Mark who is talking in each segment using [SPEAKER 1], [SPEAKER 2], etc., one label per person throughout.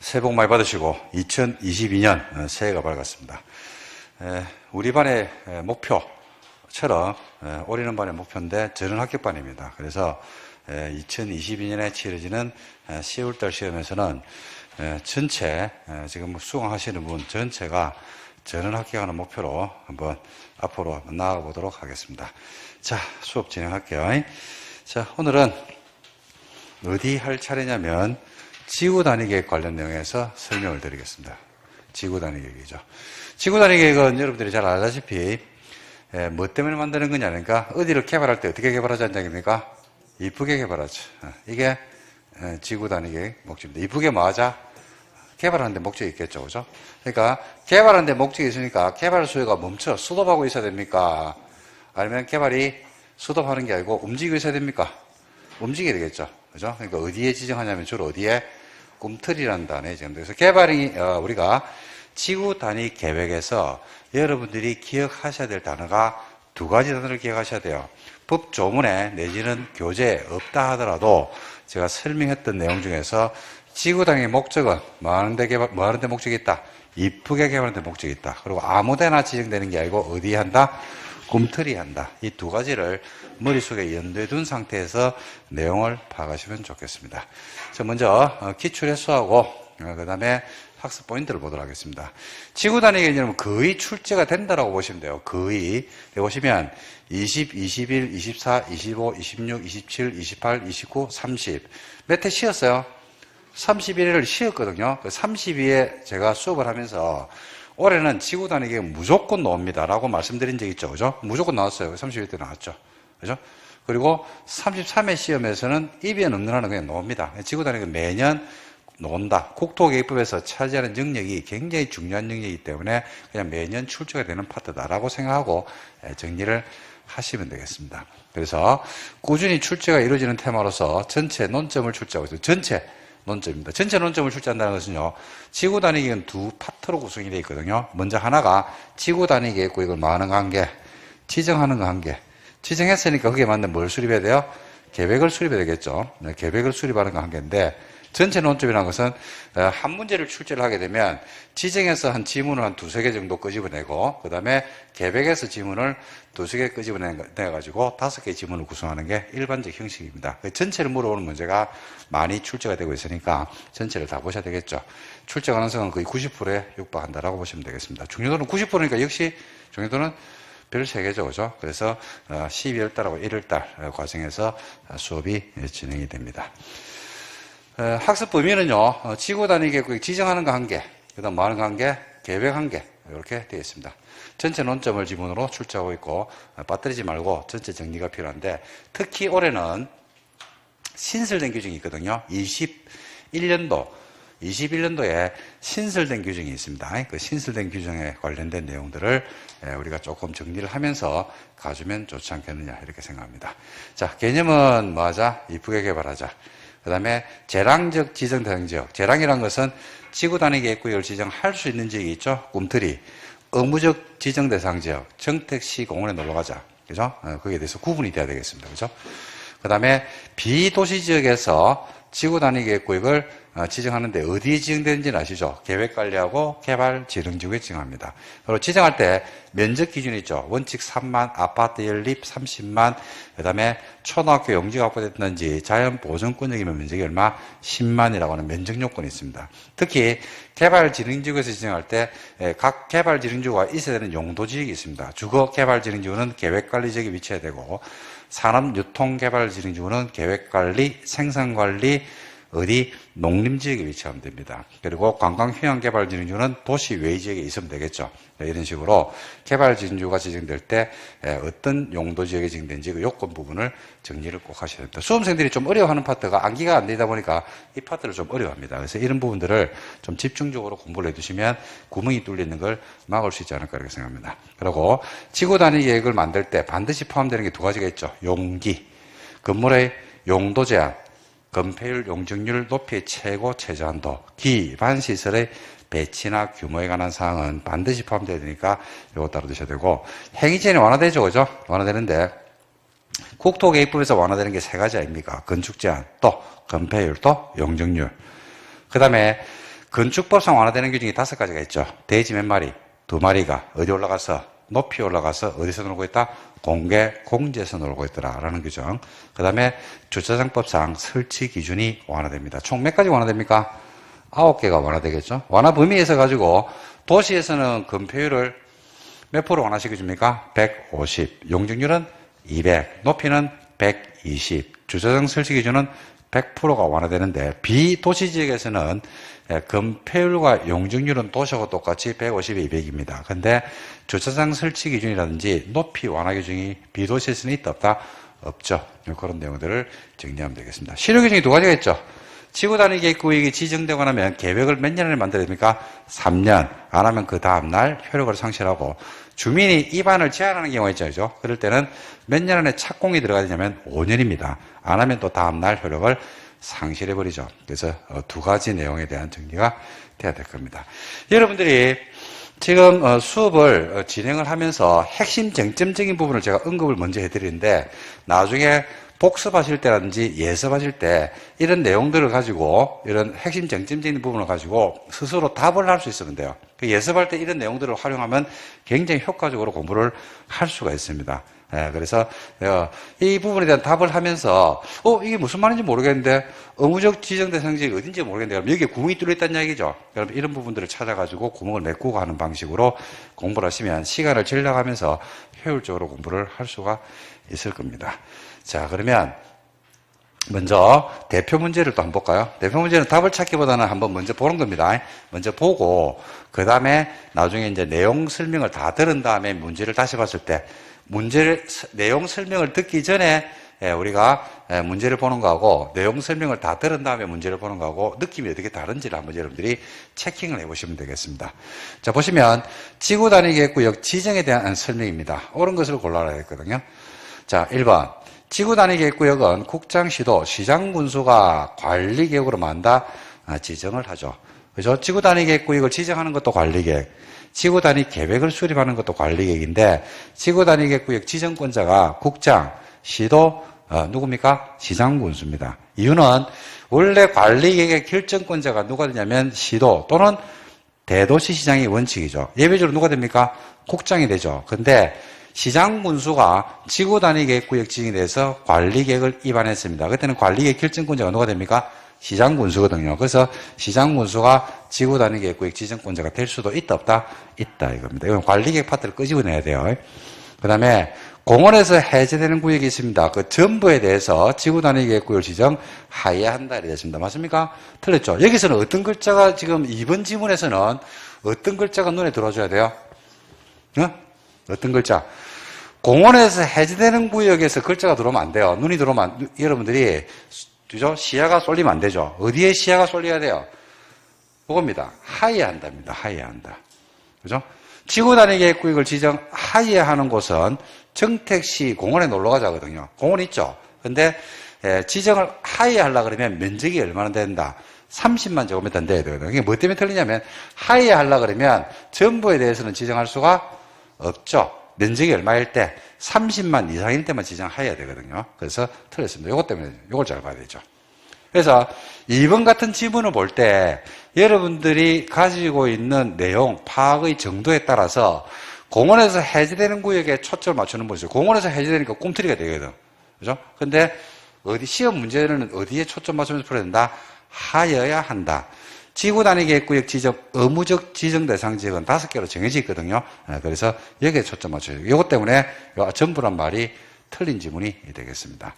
[SPEAKER 1] 새해 복 많이 받으시고 2022년 새해가 밝았습니다. 우리 반의 목표처럼 올해는 반의 목표인데 저는 합격반입니다. 그래서 2022년에 치러지는 10월달 시험에서는 전체 지금 수강하시는 분 전체가 저는 합격하는 목표로 한번 앞으로 나아가 보도록 하겠습니다. 자, 수업 진행할게요. 자, 오늘은 어디 할 차례냐면 지구단위계획 관련 내용에서 설명을 드리겠습니다. 지구단위계획이죠. 지구단위계획은 여러분들이 잘 알다시피 뭐 때문에 만드는 거냐니까 어디를 개발할 때 어떻게 개발하자는 얘기입니까? 이쁘게 개발하죠. 이게 지구단위계획 목적입니다. 이쁘게 뭐 하자? 개발하는 데 목적이 있겠죠. 그죠? 그러니까 개발하는 데 목적이 있으니까 개발 수요가 멈춰 스톱하고 있어야 됩니까? 아니면 개발이 스톱하는 게 아니고 움직이고 있어야 됩니까? 움직여야 되겠죠. 그죠? 그러니까 어디에 지정하냐면 주로 어디에? 꿈틀이라는 단어에 지정돼요. 그래서 개발이, 우리가 지구 단위 계획에서 여러분들이 기억하셔야 될 단어가 두 가지 단어를 기억하셔야 돼요. 법조문에 내지는 교재에 없다 하더라도 제가 설명했던 내용 중에서 지구 단위의 목적은 뭐 하는데 목적이 있다? 이쁘게 개발하는 데 목적이 있다. 그리고 아무데나 지정되는 게 아니고 어디에 한다? 꿈틀이 한다. 이 두 가지를 머릿속에 연두에 둔 상태에서 내용을 파악하시면 좋겠습니다. 자, 먼저 기출해수하고 그 다음에 학습 포인트를 보도록 하겠습니다. 지구단위 개념은 거의 출제가 된다라고 보시면 돼요. 거의. 여기 보시면 20, 21, 24, 25, 26, 27, 28, 29, 30 몇 회 쉬었어요? 31회를 쉬었거든요. 그 32회 제가 수업을 하면서 올해는 지구단위 계획 무조건 나옵니다. 라고 말씀드린 적 있죠. 그죠? 무조건 나왔어요. 31회 때 나왔죠. 그죠? 그리고 33회 시험에서는 입에 없는 한은 그냥 나옵니다. 지구단위 계획 매년 나온다. 국토계획법에서 차지하는 영역이 굉장히 중요한 영역이기 때문에 그냥 매년 출제가 되는 파트다라고 생각하고 정리를 하시면 되겠습니다. 그래서 꾸준히 출제가 이루어지는 테마로서 전체 논점을 출제하고 있어요. 전체 논점입니다. 전체 논점을 출제한다는 것은요, 지구 단위 계획은 두 파트로 구성이 되어 있거든요. 먼저 하나가 지구 단위 계획을 뭐 하는 거 한 개, 지정하는 거 한 개. 지정했으니까 그게 맞는 뭘 수립해야 돼요? 계획을 수립해야 되겠죠. 네, 계획을 수립하는 거 한 개인데, 전체 논점이라는 것은 한 문제를 출제를 하게 되면 지정해서 한 지문을 한 두세 개 정도 끄집어내고 그 다음에 계획에서 지문을 두세 개 끄집어내가지고 5개의 지문을 구성하는 게 일반적 형식입니다. 전체를 물어보는 문제가 많이 출제가 되고 있으니까 전체를 다 보셔야 되겠죠. 출제 가능성은 거의 90%에 육박한다라고 보시면 되겠습니다. 중요도는 90%니까 역시 중요도는 별 3개죠. 그죠? 그래서 12월달하고 1월달 과정에서 수업이 진행이 됩니다. 학습 범위는요, 지구 단위 계획 지정하는 거 한 개, 그 다음 뭐 하는 거 한 개, 계획 한 개, 이렇게 되어 있습니다. 전체 논점을 지문으로 출제하고 있고, 빠뜨리지 말고 전체 정리가 필요한데, 특히 올해는 신설된 규정이 있거든요. 21년도에 신설된 규정이 있습니다. 그 신설된 규정에 관련된 내용들을 우리가 조금 정리를 하면서 가주면 좋지 않겠느냐, 이렇게 생각합니다. 자, 개념은 뭐 하자? 이쁘게 개발하자. 그 다음에 재량적 지정 대상 지역. 재량이라는 것은 지구 단위 계획구역을 지정할 수 있는 지역이 있죠. 꿈틀이. 의무적 지정 대상 지역. 정택시 공원에 놀러 가자. 그죠? 거기에 대해서 구분이 돼야 되겠습니다. 그죠? 그 다음에 비도시 지역에서 지구 단위 계획구역을 지정하는데 어디에 지정되는지는 아시죠? 계획관리하고 개발지정지구에 지정합니다. 그리고 지정할 때 면적 기준이 있죠. 원칙 3만, 아파트 연립 30만, 그 다음에 초등학교 용지가 확보됐든지 자연보존권역이면 면적이 얼마? 10만이라고 하는 면적 요건이 있습니다. 특히 개발지정지구에서 지정할 때 각 개발지정지구가 있어야 되는 용도지역이 있습니다. 주거개발지정지구는 계획관리지역에 위치해야 되고 산업유통개발지정지구는 계획관리, 생산관리, 어디 농림지역에 위치하면 됩니다. 그리고 관광휴양개발지정지구는 도시 외지역에 있으면 되겠죠. 이런 식으로 개발지정지구가 지정될 때 어떤 용도지역에 지정된지 그 요건 부분을 정리를 꼭 하셔야 됩니다. 수험생들이 좀 어려워하는 파트가 암기가 안 되다 보니까 이 파트를 좀 어려워합니다. 그래서 이런 부분들을 좀 집중적으로 공부를 해두시면 구멍이 뚫리는 걸 막을 수 있지 않을까 이렇게 생각합니다. 그리고 지구 단위 계획을 만들 때 반드시 포함되는 게 두 가지가 있죠. 용기, 건물의 용도 제한, 건폐율, 용적률 높이의 최고 최저한도, 기반 시설의 배치나 규모에 관한 사항은 반드시 포함되어야 되니까 이거 따로 드셔야 되고, 행위제한이 완화되죠, 그죠? 완화되는데 국토계획법에서 완화되는 게 3가지 아닙니까? 건축 제한, 또 건폐율, 또 용적률. 그 다음에 건축법상 완화되는 규정이 5가지가 있죠. 돼지 몇 마리, 2마리가 어디 올라가서, 높이 올라가서 어디서 놀고 있다? 공제에서 놀고 있더라라는 규정. 그 다음에 주차장법상 설치 기준이 완화됩니다. 총 몇 가지 완화됩니까? 9개가 완화되겠죠. 완화 범위에서 가지고 도시에서는 건폐율을 몇 프로 완화시켜줍니까? 150. 용적률은 200. 높이는 120. 주차장 설치 기준은 100%가 완화되는데 비도시 지역에서는 건폐율과 용적률은 도시하고 똑같이 150에 200입니다. 근데 주차장 설치 기준이라든지 높이 완화 규정이 비도시에서는 있다 없다? 없죠. 그런 내용들을 정리하면 되겠습니다. 실효 규정이 2가지가 있죠. 지구 단위 계획 구역이 지정되고 나면 계획을 몇 년을 만들어야 됩니까? 3년. 안 하면 그 다음날 효력을 상실하고 주민이 입안을 제한하는 경우가 있죠. 그죠? 그럴 때는 몇 년 안에 착공이 들어가야 되냐면 5년입니다. 안 하면 또 다음날 효력을 상실해버리죠. 그래서 2가지 내용에 대한 정리가 돼야 될 겁니다. 여러분들이 지금 수업을 진행을 하면서 핵심 쟁점적인 부분을 제가 언급을 먼저 해드리는데 나중에 복습하실 때라든지 예습하실 때 이런 내용들을 가지고 이런 핵심 쟁점적인 부분을 가지고 스스로 답을 할 수 있으면 돼요. 예습할 때 이런 내용들을 활용하면 굉장히 효과적으로 공부를 할 수가 있습니다. 그래서 이 부분에 대한 답을 하면서 이게 무슨 말인지 모르겠는데 의무적 지정 대상지역이 어딘지 모르겠는데 그럼 여기에 구멍이 뚫려있다는 얘기죠. 그럼 이런 부분들을 찾아가지고 구멍을 메꾸고 하는 방식으로 공부를 하시면 시간을 절약하면서 효율적으로 공부를 할 수가 있을 겁니다. 자, 그러면 먼저 대표 문제를 또 한번 볼까요? 대표 문제는 답을 찾기보다는 한번 먼저 보는 겁니다. 먼저 보고 그 다음에 나중에 이제 내용 설명을 다 들은 다음에 문제를 다시 봤을 때 내용 설명을 듣기 전에 우리가 문제를 보는 거하고 내용 설명을 다 들은 다음에 문제를 보는 거하고 느낌이 어떻게 다른지를 한번 여러분들이 체킹을 해보시면 되겠습니다. 자, 보시면 지구 단위 계획구역 지정에 대한 설명입니다. 옳은 것을 골라야 했거든요. 자, 1번. 지구 단위 계획구역은 국장, 시도, 시장 군수가 관리 계획으로 만다 지정을 하죠. 그죠? 지구 단위 계획구역을 지정하는 것도 관리 계획. 지구 단위 계획을 수립하는 것도 관리 계획인데 지구 단위 계획구역 지정권자가 국장, 시도, 누굽니까? 시장 군수입니다. 이유는 원래 관리 계획의 결정권자가 누가 되냐면 시도 또는 대도시시장이 원칙이죠. 예외적으로 누가 됩니까? 국장이 되죠. 근데 시장 군수가 지구 단위 계획구역 지정에 대해서 관리 계획을 입안했습니다. 그때는 관리 계획 결정권자가 누가 됩니까? 시장 군수거든요. 그래서 시장 군수가 지구 단위 계획구역 지정권자가 될 수도 있다 없다? 있다 이겁니다. 이건 관리 계획 파트를 끄집어내야 돼요. 그다음에 공원에서 해제되는 구역이 있습니다. 그 전부에 대해서 지구 단위 계획구역을 지정하여야 한다 이렇게 됐습니다. 맞습니까? 틀렸죠? 여기서는 어떤 글자가 지금 이번 지문에서는 어떤 글자가 눈에 들어줘야 돼요? 어떤 글자? 공원에서 해제되는 구역에서 글자가 들어오면 안 돼요. 눈이 들어오면 여러분들이 그죠? 시야가 쏠리면 안 되죠. 어디에 시야가 쏠려야 돼요? 그겁니다. 하여야 한답니다. 하여야 한다. 그죠? 지구 단위 계획구역을 지정하여야 하는 곳은 정택시 공원에 놀러 가자거든요. 공원 있죠? 근데 지정을 하여야 하려고 그러면 면적이 얼마나 된다? 30만 제곱미터 돼야 되거든요. 이게 뭐 때문에 틀리냐면 하여야 하려고 그러면 전부에 대해서는 지정할 수가 없죠. 면적이 얼마일 때 30만 이상일 때만 지정해야 되거든요. 그래서 틀렸습니다. 이것 때문에 이걸 잘 봐야 되죠. 그래서 2번 같은 지문을 볼 때 여러분들이 가지고 있는 내용 파악의 정도에 따라서 공원에서 해제되는 구역에 초점을 맞추는 분이죠. 공원에서 해제되니까 꿈틀이가 되거든. 그죠? 근데 시험 문제는 어디에 초점 맞추면서 풀어야 된다? 하여야 한다. 지구 단위 계획구역 지정, 의무적 지정 대상 지역은 5개로 정해져 있거든요. 그래서 여기에 초점 맞춰요. 이것 때문에 전부란 말이 틀린 지문이 되겠습니다.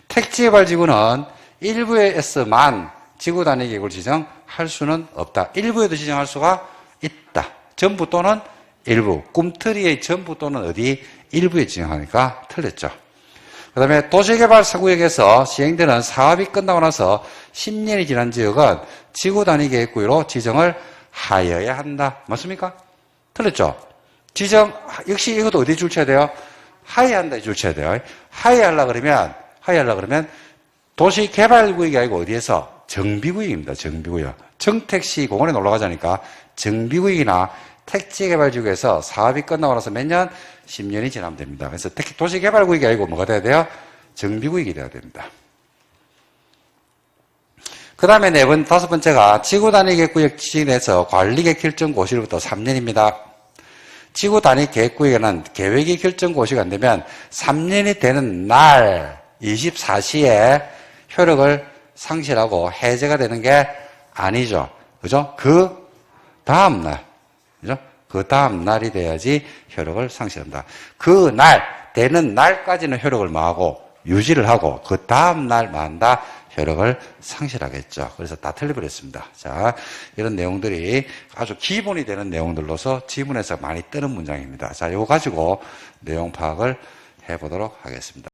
[SPEAKER 1] 택지개발 지구는 일부에서만 지구 단위 계획을 지정할 수는 없다. 일부에도 지정할 수가 있다. 전부 또는 일부. 꿈틀이의 전부 또는 어디 일부에 지정하니까 틀렸죠. 그 다음에 도시개발 사구역에서 시행되는 사업이 끝나고 나서 10년이 지난 지역은 지구 단위 계획구역으로 지정을 하여야 한다. 맞습니까? 틀렸죠? 역시 이것도 어디에 줄쳐야 돼요? 하여야 한다에 줄쳐야 돼요. 하여야 하려고 그러면 도시개발구역이 아니고 어디에서? 정비구역입니다. 정비구역. 정택시 공원에 놀러 가자니까 정비구역이나 택지개발지구에서 사업이 끝나고 나서 몇 년? 10년이 지나면 됩니다. 그래서 특히 도시개발구역이 아니고 뭐가 돼야 돼요? 정비구역이 돼야 됩니다. 그 다음에 다섯 번째가 지구 단위 계획구역 지정에서 관리계 결정 고시로부터 3년입니다. 지구 단위 계획구역에는 계획이 결정 고시가 안 되면 3년이 되는 날 24시에 효력을 상실하고 해제가 되는 게 아니죠. 그죠? 그 다음 날. 그죠? 그 다음 날이 돼야지 효력을 상실한다. 그 날, 되는 날까지는 효력을 뭐하고 유지를 하고 그 다음 날 만다 효력을 상실하겠죠. 그래서 다 틀려버렸습니다. 자, 이런 내용들이 아주 기본이 되는 내용들로서 지문에서 많이 뜨는 문장입니다. 자, 이거 가지고 내용 파악을 해보도록 하겠습니다.